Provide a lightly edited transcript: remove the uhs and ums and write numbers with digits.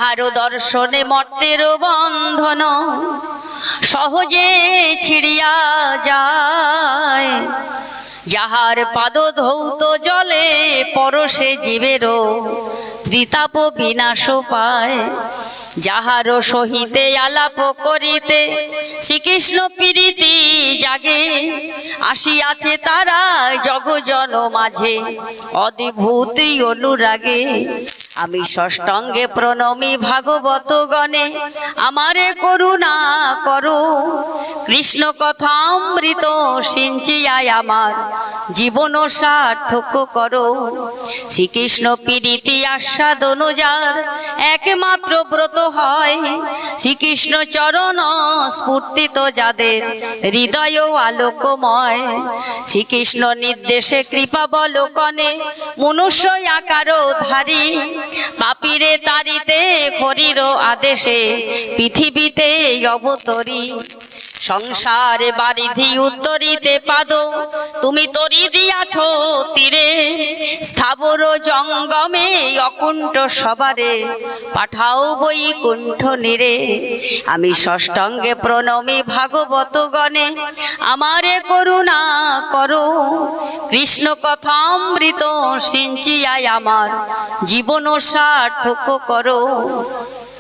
আরো দর্শনে মর্তের বন্ধন সহজে ছিড়িয়া যায়, যাহার পাদ ধৌত জলে পরশে জীবেরও ত্রিতাপ বিনাশ পায়। যাহার সহিতে আলাপ করিতে শ্রীকৃষ্ণ প্রীতি জাগে, আসিয়াছে তারা জগজন মাঝে অদ্ভুত অনুরাগে। আমি ষষ্ঠাঙ্গে প্রণমী ভাগবত গণে, আমারে করুণা করো। কৃষ্ণ কথামৃত সিঞ্চিয়ায় আমার জীবন সার্থক করো। শ্রীকৃষ্ণ প্রীতি আস্বাদন যার একমাত্র ব্রত হয়, শ্রীকৃষ্ণ চরণ স্ফূর্তিত যাদের হৃদয় আলোকময়। শ্রীকৃষ্ণ নির্দেশে কৃপা বলকনে মনুষ্য আকার ধারী, পাপীরে তারিতে হরির আদেশে পৃথিবীতে অবতরী। সংসারে বারিধি উত্তরিতে পাদ তুমি তরি দিয়াছ তীরে, স্থাবর জঙ্গমে অকুণ্ঠ সবারে পাঠাও বৈকুণ্ঠ নীরে। আমি ষষ্ঠাঙ্গে প্রণমী ভাগবত গণে, আমারে করুণা করো। কৃষ্ণ কথামৃত সিঞ্চিয়ায় আমার জীবন সার্থক করো।